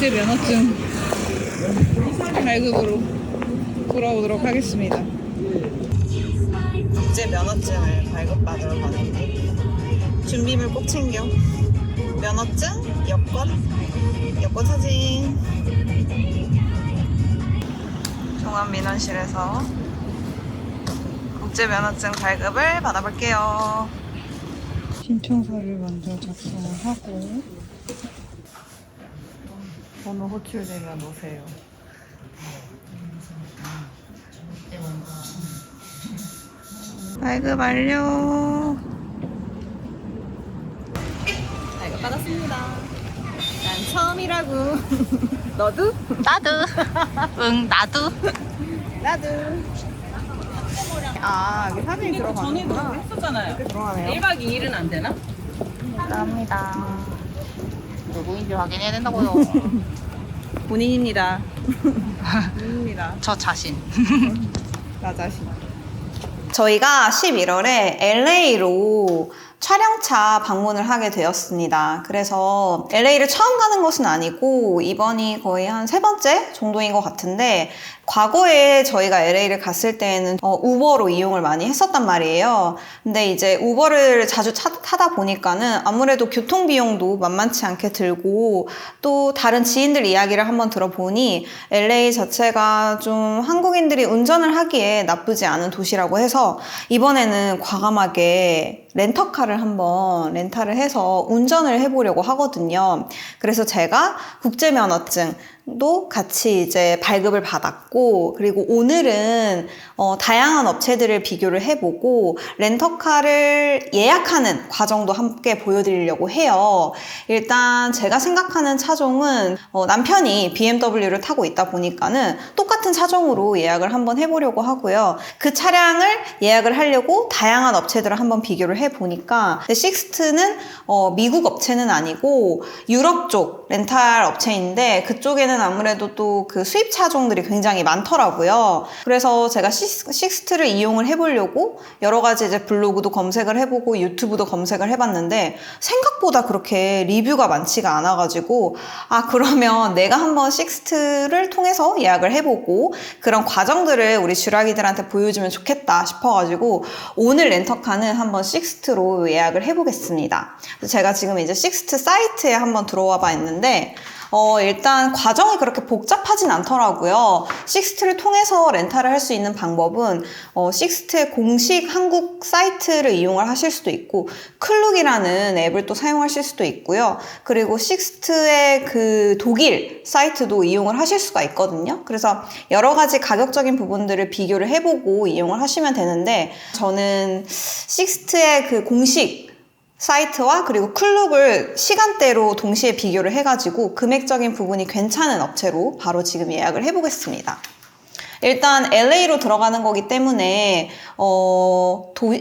국제 면허증 발급으로 돌아오도록 하겠습니다. 국제 면허증을 발급받으러 가는데 준비물 꼭 챙겨. 면허증, 여권 사진. 종합민원실에서 국제 면허증 발급을 받아볼게요. 신청서를 먼저 작성을 하고 번호 호출되면 오세요. 발급 완료. 발급 받았습니다. 난 처음이라고. 너도? 나도. 응, 나도. 나도. 아, 여기 사진이 들어가는구나. 전에도 했었잖아요. 들어가네요. 1박 2일은 안 되나? 감사합니다. 누구인지 확인해야 된다고요. 본인입니다. 본인입니다. 저 자신. 나 자신. 저희가 11월에 LA로 촬영차 방문을 하게 되었습니다. 그래서 LA를 처음 가는 것은 아니고 이번이 거의 한 3번째 정도인 것 같은데, 과거에 저희가 LA를 갔을 때에는 우버로 이용을 많이 했었단 말이에요. 근데 이제 우버를 자주 타다 보니까는 아무래도 교통 비용도 만만치 않게 들고, 또 다른 지인들 이야기를 한번 들어보니 LA 자체가 좀 한국인들이 운전을 하기에 나쁘지 않은 도시라고 해서 이번에는 과감하게 렌터카를 한번 렌탈을 해서 운전을 해보려고 하거든요. 그래서 제가 국제면허증도 같이 이제 발급을 받았고, 그리고 오늘은 다양한 업체들을 비교를 해보고 렌터카를 예약하는 과정도 함께 보여드리려고 해요. 일단 제가 생각하는 차종은 남편이 BMW를 타고 있다 보니까는 똑같은 차종으로 예약을 한번 해보려고 하고요. 그 차량을 예약을 하려고 다양한 업체들을 한번 비교를 해보니까 식스트는 미국 업체는 아니고 유럽 쪽 렌탈 업체인데, 그쪽에는 아무래도 또 그 수입 차종들이 굉장히 많더라고요. 그래서 제가 식스트를 이용을 해보려고 여러 가지 이제 블로그도 검색을 해보고 유튜브도 검색을 해봤는데 생각보다 그렇게 리뷰가 많지가 않아가지고, 그러면 내가 한번 식스트를 통해서 예약을 해보고 그런 과정들을 우리 주라기들한테 보여주면 좋겠다 싶어가지고 오늘 렌터카는 한번 식스트로 예약을 해보겠습니다. 제가 지금 이제 식스트 사이트에 한번 들어와 봐 있는데 일단 과정이 그렇게 복잡하진 않더라고요. 식스트를 통해서 렌탈을 할 수 있는 방법은 식스트의 공식 한국 사이트를 이용을 하실 수도 있고, 클룩이라는 앱을 또 사용하실 수도 있고요. 그리고 식스트의 그 독일 사이트도 이용을 하실 수가 있거든요. 그래서 여러 가지 가격적인 부분들을 비교를 해보고 이용을 하시면 되는데, 저는 식스트의 그 공식 사이트와 그리고 클룩을 시간대로 동시에 비교를 해가지고 금액적인 부분이 괜찮은 업체로 바로 지금 예약을 해보겠습니다. 일단 LA로 들어가는 거기 때문에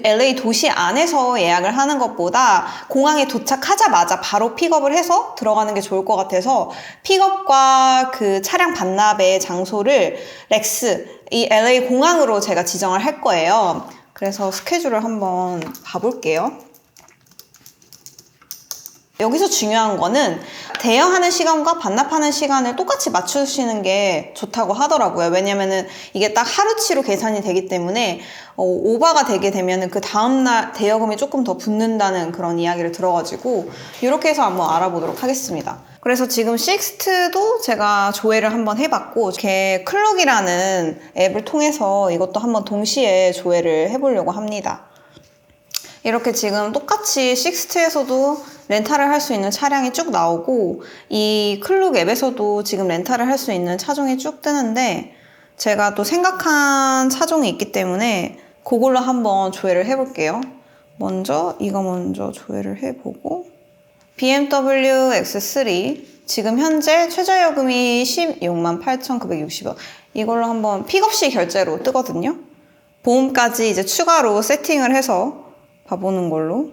LA 도시 안에서 예약을 하는 것보다 공항에 도착하자마자 바로 픽업을 해서 들어가는 게 좋을 것 같아서 픽업과 그 차량 반납의 장소를 이 LA 공항으로 제가 지정을 할 거예요. 그래서 스케줄을 한번 봐볼게요. 여기서 중요한 거는 대여하는 시간과 반납하는 시간을 똑같이 맞추시는 게 좋다고 하더라고요. 왜냐면은 이게 딱 하루치로 계산이 되기 때문에 오버가 되게 되면은 그 다음날 대여금이 조금 더 붙는다는 그런 이야기를 들어가지고 이렇게 해서 한번 알아보도록 하겠습니다. 그래서 지금 식스트도 제가 조회를 한번 해봤고, 이렇게 클룩이라는 앱을 통해서 이것도 한번 동시에 조회를 해보려고 합니다. 이렇게 지금 똑같이 식스트에서도 렌탈을 할 수 있는 차량이 쭉 나오고, 이 클룩 앱에서도 지금 렌탈을 할 수 있는 차종이 쭉 뜨는데, 제가 또 생각한 차종이 있기 때문에 그걸로 한번 조회를 해볼게요. 이거 먼저 조회를 해보고, BMW X3 지금 현재 최저요금이 168,960원. 이걸로 한번 픽업시 결제로 뜨거든요. 보험까지 이제 추가로 세팅을 해서 봐보는 걸로.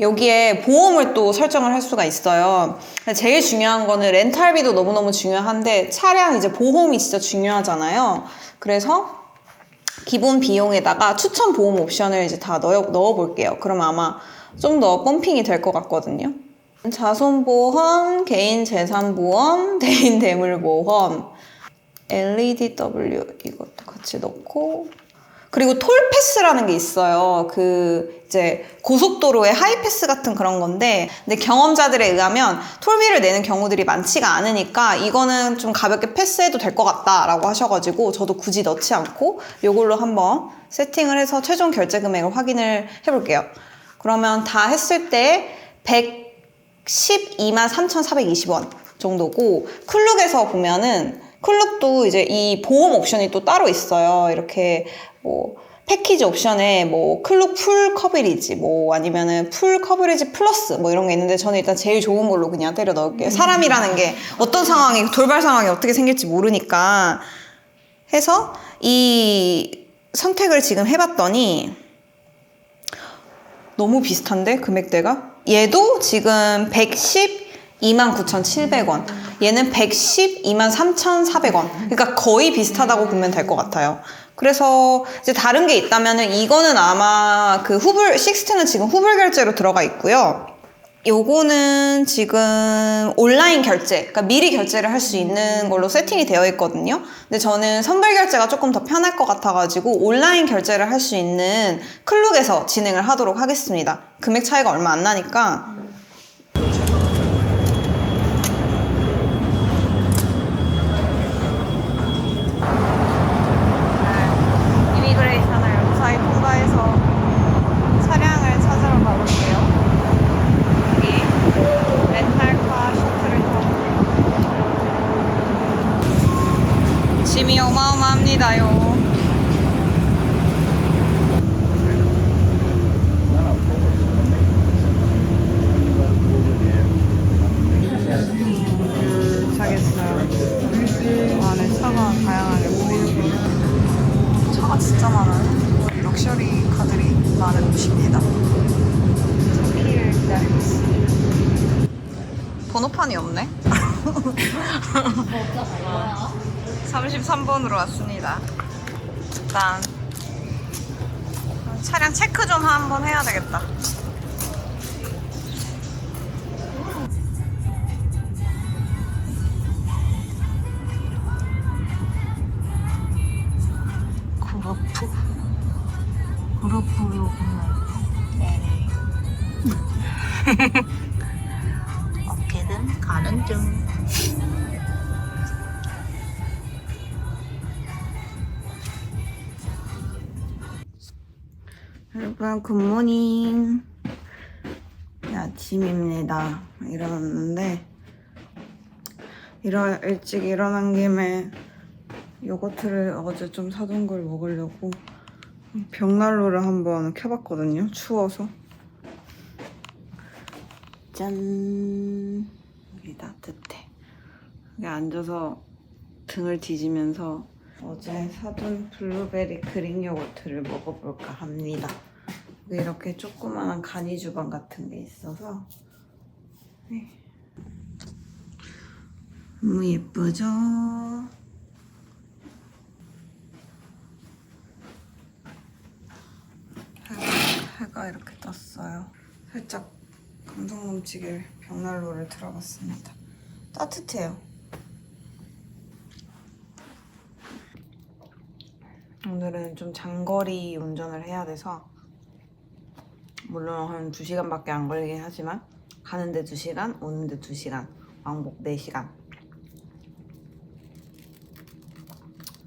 여기에 보험을 또 설정을 할 수가 있어요. 제일 중요한 거는 렌탈비도 너무너무 중요한데 차량 이제 보험이 진짜 중요하잖아요. 그래서 기본 비용에다가 추천 보험 옵션을 이제 다 넣어 볼게요. 그럼 아마 좀 더 펌핑이 될 것 같거든요. 자손보험, 개인재산보험, 대인대물보험, LEDW 이것도 같이 넣고, 그리고 톨패스라는 게 있어요. 그 이제 고속도로의 하이패스 같은 그런 건데, 근데 경험자들에 의하면 톨비를 내는 경우들이 많지가 않으니까 이거는 좀 가볍게 패스해도 될 것 같다라고 하셔가지고 저도 굳이 넣지 않고 이걸로 한번 세팅을 해서 최종 결제 금액을 확인을 해볼게요. 그러면 다 했을 때 112만 3,420원 정도고, 클룩에서 보면은 클룩도 이제 이 보험 옵션이 또 따로 있어요. 이렇게 뭐 패키지 옵션에 뭐 클룩 풀 커버리지 뭐 아니면은 풀 커버리지 플러스 뭐 이런 게 있는데, 저는 일단 제일 좋은 걸로 그냥 때려 넣을게요. 사람이라는 게 어떤 상황이, 돌발 상황이 어떻게 생길지 모르니까 해서 이 선택을 지금 해봤더니 너무 비슷한데 금액대가? 얘도 지금 112만 9,700원, 얘는 112만 3,400원. 그러니까 거의 비슷하다고 보면 될 것 같아요. 그래서 이제 다른 게 있다면은 이거는 아마 그 식스트는 지금 후불 결제로 들어가 있고요. 요거는 지금 온라인 결제, 그러니까 미리 결제를 할 수 있는 걸로 세팅이 되어 있거든요. 근데 저는 선불 결제가 조금 더 편할 것 같아가지고 온라인 결제를 할 수 있는 클룩에서 진행을 하도록 하겠습니다. 금액 차이가 얼마 안 나니까. 이미그레이션을 무사히 통과해서 차량을 찾으러 가볼게요. 렌탈카 셔틀을 타고 짐이 어마어마합니다요. 자겠어요. 안에 차가 다양하게 보이고, 차가 진짜 많아요. 럭셔리 카들이 많은 곳입니다. 차키를 기다리겠습니다. 번호판이 없네. 33번으로 왔습니다. 일단 차량 체크 좀 한번 해야 되겠다. 그룹으로구나. 네네. 어떻게든 가는 중. 여러분 굿모닝. 아침입니다. 일어났는데 일찍 일어난 김에 요거트를 어제 좀 사둔 걸 먹으려고 벽난로를 한번 켜봤거든요. 추워서. 짠. 여기 따뜻해. 여기 앉아서 등을 뒤지면서 어제 사둔 블루베리 그릭 요거트를 먹어볼까 합니다. 이렇게 조그마한 간이 주방 같은 게 있어서 너무 예쁘죠? 해가 이렇게 떴어요. 살짝 감성 넘치게 벽난로를 들어봤습니다. 따뜻해요. 오늘은 좀 장거리 운전을 해야 돼서, 물론 한 2시간밖에 안 걸리긴 하지만 가는데 2시간, 오는데 2시간, 왕복 4시간.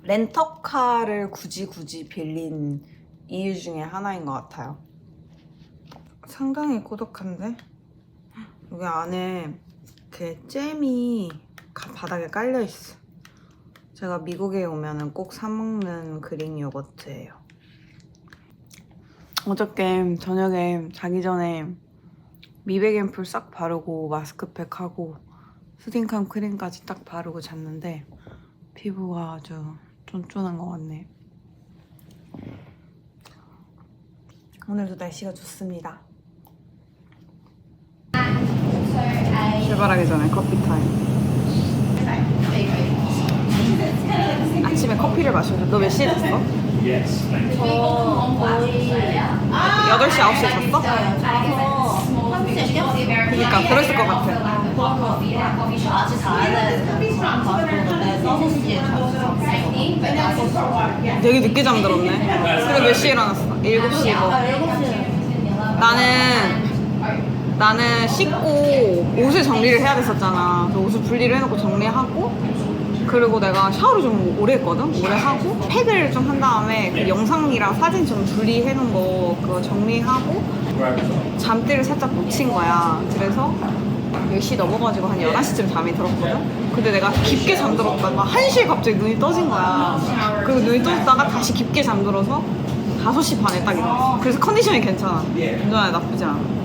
렌터카를 굳이 빌린 이유 중에 하나인 것 같아요. 상당히 고독한데? 여기 안에 이렇게 잼이 바닥에 깔려있어. 제가 미국에 오면은 꼭 사먹는 그릭 요거트예요. 어저께 저녁에 자기 전에 미백 앰플 싹 바르고 마스크팩 하고 수딩캄 크림까지 딱 바르고 잤는데 피부가 아주 쫀쫀한 것 같네. 오늘도 날씨가 좋습니다. 출발하기 전에 커피 타임. 아침에 커피를 마셔서. 너 몇 시에 잤어? 8시, 9시에 잤어? 그러니까 그랬을 것 같아. 되게 늦게 잠들었네. 그래 몇 시에 일어났어? 7시 뭐. 나는 씻고 옷을 정리를 해야 됐었잖아. 그래서 옷을 분리를 해놓고 정리하고, 그리고 내가 샤워를 좀 오래 했거든? 오래 하고 팩을 좀 한 다음에 그 영상이랑 사진 좀 분리해놓은 거 그거 정리하고 잠들을 살짝 놓친 거야. 그래서 10시 넘어가지고 한 11시쯤 잠이 들었거든? 근데 내가 깊게 잠들었다가 1시에 갑자기 눈이 떠진 거야. 그리고 눈이 떠졌다가 다시 깊게 잠들어서 5시 반에 딱 일어났어. 그래서 컨디션이 괜찮아. 운전하기 나쁘지 않아.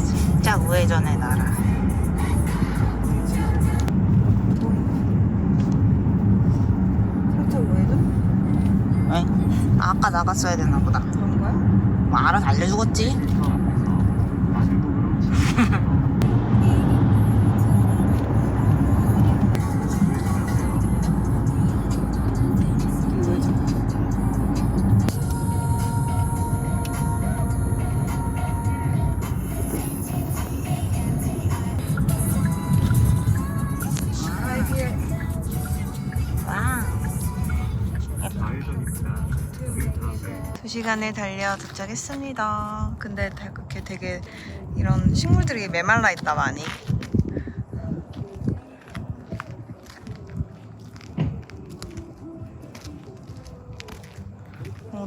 진짜 우회전의 나라. 살짝 우회전? 왜? 아까 나갔어야 되나 보다. 그런 거야? 뭐 알아서 알려주겠지? 와. 2시간을 달려 도착했습니다. 근데 그렇게 되게 이런 식물들이 메말라 있다 많이.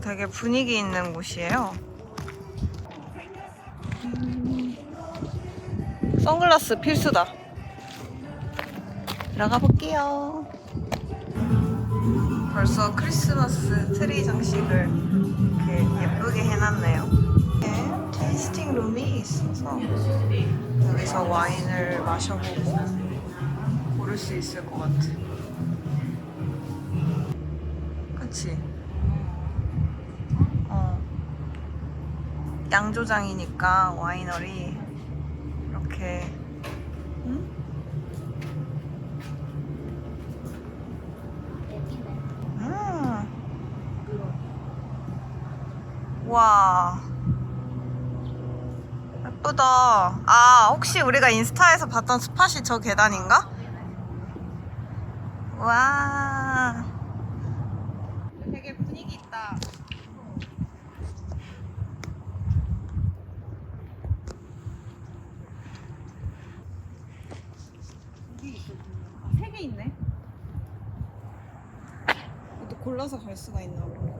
되게 분위기 있는 곳이에요. 선글라스 필수다. 들어가 볼게요. 벌써 크리스마스 트리 장식을 이렇게 예쁘게 해놨네요. 이렇게 테이스팅 룸이 있어서 여기서 와인을 마셔보고 고를 수 있을 것 같아. 그치? 양조장이니까 와이너리 이렇게 와 예쁘다. 아 혹시 우리가 인스타에서 봤던 스팟이 저 계단인가? 와 되게 분위기 있다. 아, 3개 있네. 또 골라서 갈 수가 있나 보네.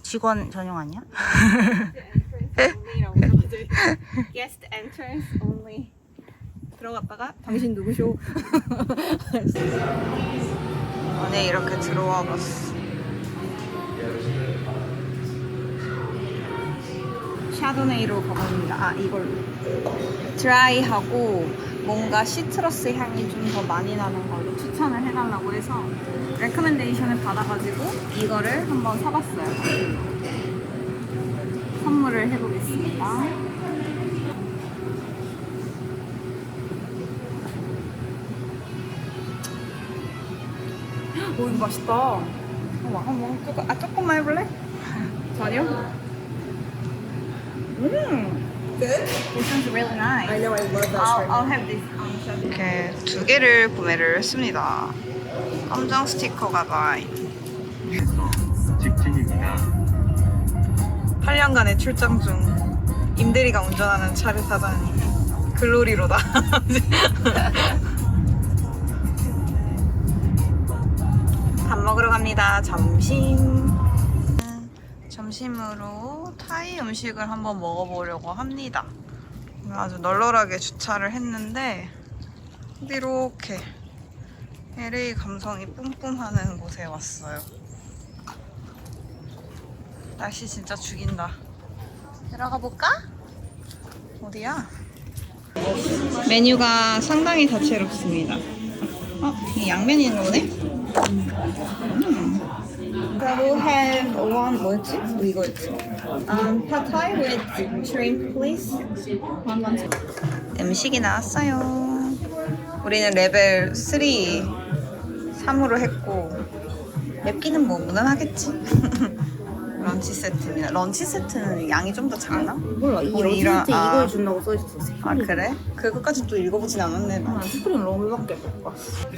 직원 전용 아니야? Guest entrance only. 들어갔다가 당신 누구쇼? 안에 이렇게 들어와 봤어. 샤도네이로 가봅니다. 아 이걸로 드라이하고 뭔가 시트러스 향이 좀 더 많이 나는 걸로 추천을 해달라고 해서 레커멘데이션을 받아가지고 이거를 한번 사봤어요. 선물을 해보겠습니다. 오 이거 맛있다. 한번 조금만 해볼래? 전혀? Good? This one's really nice. I know, I love that. I'll have this. 이렇게 2개를 구매를 했습니다. 깜장 스티커가 나인. 직진입니다. 8년간의 출장 중 임대리가 운전하는 차를 타다니 글로리로다. 밥 먹으러 갑니다. 점심으로 타이 음식을 한번 먹어보려고 합니다. 아주 널널하게 주차를 했는데 이렇게 LA 감성이 뿜뿜하는 곳에 왔어요. 날씨 진짜 죽인다. 들어가 볼까? 어디야? 메뉴가 상당히 다채롭습니다. 이게 양면이 있는 거네? So we'll have one, 뭐였지? 이거였지. Pad Thai with shrimp, please. 음식이 나왔어요. 우리는 레벨 3, 3으로 했고 맵기는 뭐 무난하겠지. 런치 세트입니다. 런치 세트는 양이 좀 더 작나? 몰라. 이 우리 어제한테 이런- 이걸 준다고 써있었어. 아 그래? 그것까지 또 읽어보진 않았네. 나. 스프링 롤밖에 못 봤어.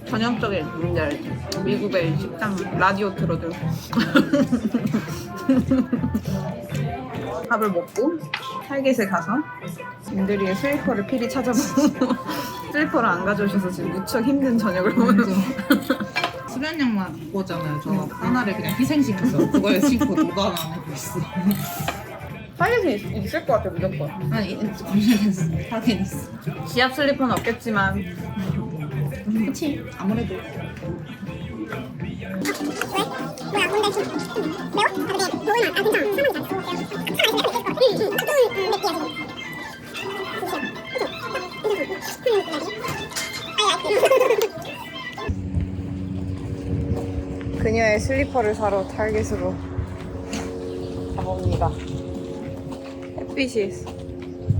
전형적인 뭔지 알지? 미국의 식당 라디오 틀어들 밥을 먹고 타겟에 가서 인드리의 슬리퍼를 필히 찾아보고 슬리퍼를 안 가져오셔서 지금 무척 힘든 저녁을 보는 수면양말 그거잖아요. 저 하나를 그냥 희생시켜서 그거에 신고 녹아나고 있어. 타겟이 있을 것 같아 무조건. 아니, 모르겠어. 하긴 있어. 지압 슬리퍼는 없겠지만 그치? 아무래도. 그녀의 슬리퍼를 사러 타겟으로 가봅니다. 햇빛이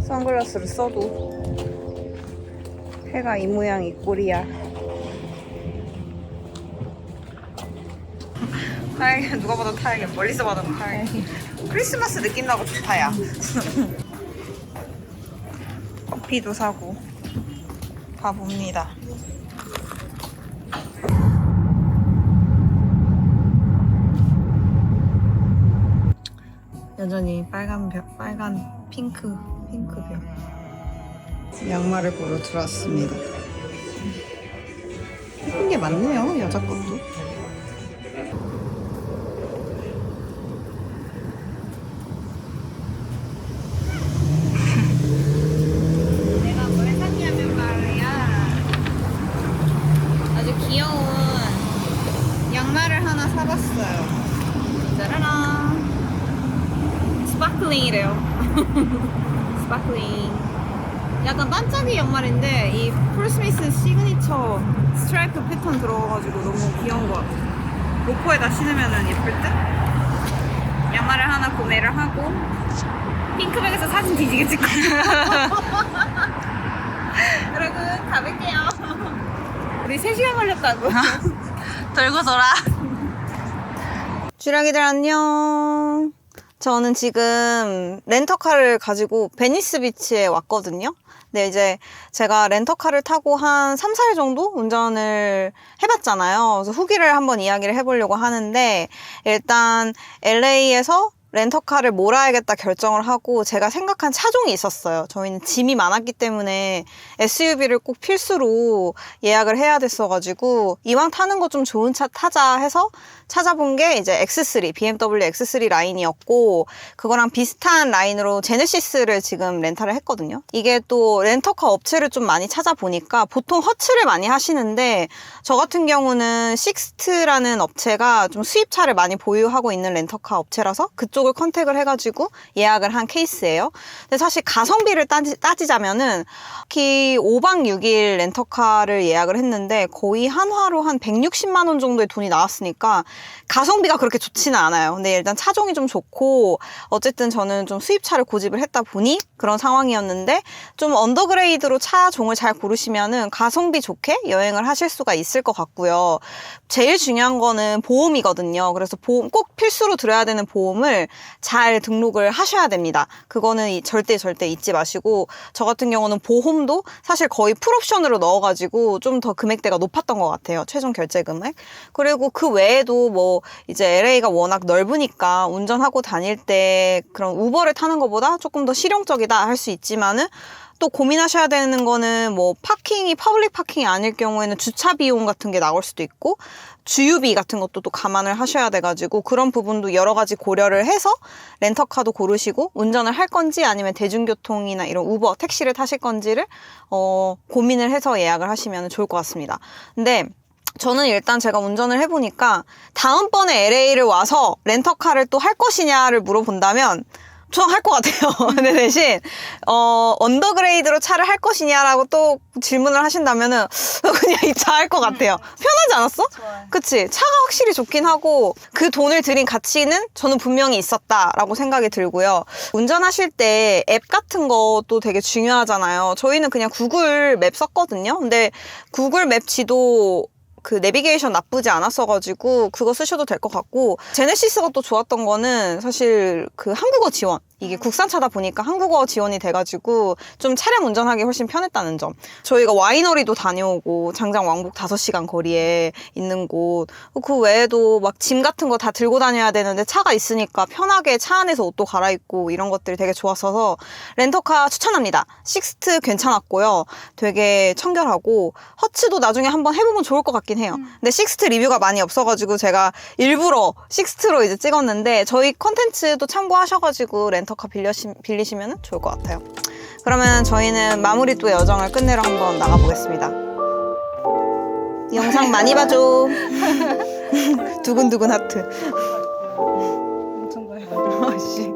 선글라스를 써도 해가 이 모양 이 꼴이야. 타야게 누가 봐도 타야게 멀리서 봐도 타야게. 크리스마스 느낌 나고 좋다 야. 커피도 사고 가봅니다. 여전히 빨간 핑크 벽. 양말을 보러 들어왔습니다. 예쁜 게 많네요, 여자 것도. 내가 뭘 샀냐면 말이야. 아주 귀여운 양말을 하나 사봤어요. 짜라란. 스파클링이래요. 스파클링. 약간 반짝이 양말인데 이 폴스미스 시그니처 스트라이프 패턴 들어가가지고 너무 귀여운 것 같아요. 로퍼에다 신으면 예쁠 듯? 양말을 하나 구매를 하고 핑크백에서 사진 뒤지게 찍고 여러분 가볼게요. 우리 3시간 걸렸다고. 돌고 돌아. 주량이들 안녕. 저는 지금 렌터카를 가지고 베니스 비치에 왔거든요. 근데 이제 제가 렌터카를 타고 한 3, 4일 정도 운전을 해봤잖아요. 그래서 후기를 한번 이야기를 해보려고 하는데 일단 LA에서 렌터카를 몰아야겠다 결정을 하고 제가 생각한 차종이 있었어요. 저희는 짐이 많았기 때문에 SUV를 꼭 필수로 예약을 해야 됐어가지고 이왕 타는 거 좀 좋은 차 타자 해서 찾아본 게 이제 X3, BMW X3 라인이었고 그거랑 비슷한 라인으로 제네시스를 지금 렌탈을 했거든요. 이게 또 렌터카 업체를 좀 많이 찾아보니까 보통 허츠를 많이 하시는데 저 같은 경우는 식스트라는 업체가 좀 수입차를 많이 보유하고 있는 렌터카 업체라서 그쪽을 컨택을 해가지고 예약을 한 케이스예요. 근데 사실 가성비를 따지자면은 특히 5박 6일 렌터카를 예약을 했는데 거의 한화로 한 160만 원 정도의 돈이 나왔으니까 가성비가 그렇게 좋지는 않아요. 근데 일단 차종이 좀 좋고 어쨌든 저는 좀 수입차를 고집을 했다 보니 그런 상황이었는데 좀 언더그레이드로 차종을 잘 고르시면은 가성비 좋게 여행을 하실 수가 있을 것 같고요. 제일 중요한 거는 보험이거든요. 그래서 보험 꼭 필수로 들어야 되는 보험을 잘 등록을 하셔야 됩니다. 그거는 절대 잊지 마시고 저 같은 경우는 보험도 사실 거의 풀옵션으로 넣어가지고 좀 더 금액대가 높았던 것 같아요. 최종 결제 금액. 그리고 그 외에도 뭐 이제 LA가 워낙 넓으니까 운전하고 다닐 때 그런 우버를 타는 것보다 조금 더 실용적이다 할 수 있지만은 또 고민하셔야 되는 거는 뭐 파킹이 퍼블릭 파킹이 아닐 경우에는 주차 비용 같은 게 나올 수도 있고 주유비 같은 것도 또 감안을 하셔야 돼가지고 그런 부분도 여러 가지 고려를 해서 렌터카도 고르시고 운전을 할 건지 아니면 대중교통이나 이런 우버, 택시를 타실 건지를 고민을 해서 예약을 하시면 좋을 것 같습니다. 근데 저는 일단 제가 운전을 해보니까 다음번에 LA를 와서 렌터카를 또 할 것이냐를 물어본다면 저 할 것 같아요. 근데 대신 언더그레이드로 차를 할 것이냐라고 또 질문을 하신다면은 그냥 이 차 할 것 같아요. 편하지 않았어? 좋아요. 그치? 차가 확실히 좋긴 하고 그 돈을 들인 가치는 저는 분명히 있었다라고 생각이 들고요. 운전하실 때 앱 같은 것도 되게 중요하잖아요. 저희는 그냥 구글 맵 썼거든요. 근데 구글 맵 지도 그 내비게이션 나쁘지 않았어가지고 그거 쓰셔도 될 것 같고, 제네시스가 또 좋았던 거는 사실 그 한국어 지원, 이게 국산차다 보니까 한국어 지원이 돼가지고 좀 차량 운전하기 훨씬 편했다는 점. 저희가 와이너리도 다녀오고 장장 왕복 5시간 거리에 있는 곳, 그 외에도 막 짐 같은 거 다 들고 다녀야 되는데 차가 있으니까 편하게 차 안에서 옷도 갈아입고 이런 것들이 되게 좋았어서 렌터카 추천합니다. 식스트 괜찮았고요. 되게 청결하고 허츠도 나중에 한번 해보면 좋을 것 같긴 해요. 근데 식스트 리뷰가 많이 없어가지고 제가 일부러 식스트로 이제 찍었는데 저희 컨텐츠도 참고하셔가지고 렌터카 빌리시면 좋을 것 같아요. 그러면 저희는 마무리 또 여정을 끝내러 한번 나가보겠습니다. 이 영상 많이 봐줘. 두근두근 하트. 엄청 가요. 씨.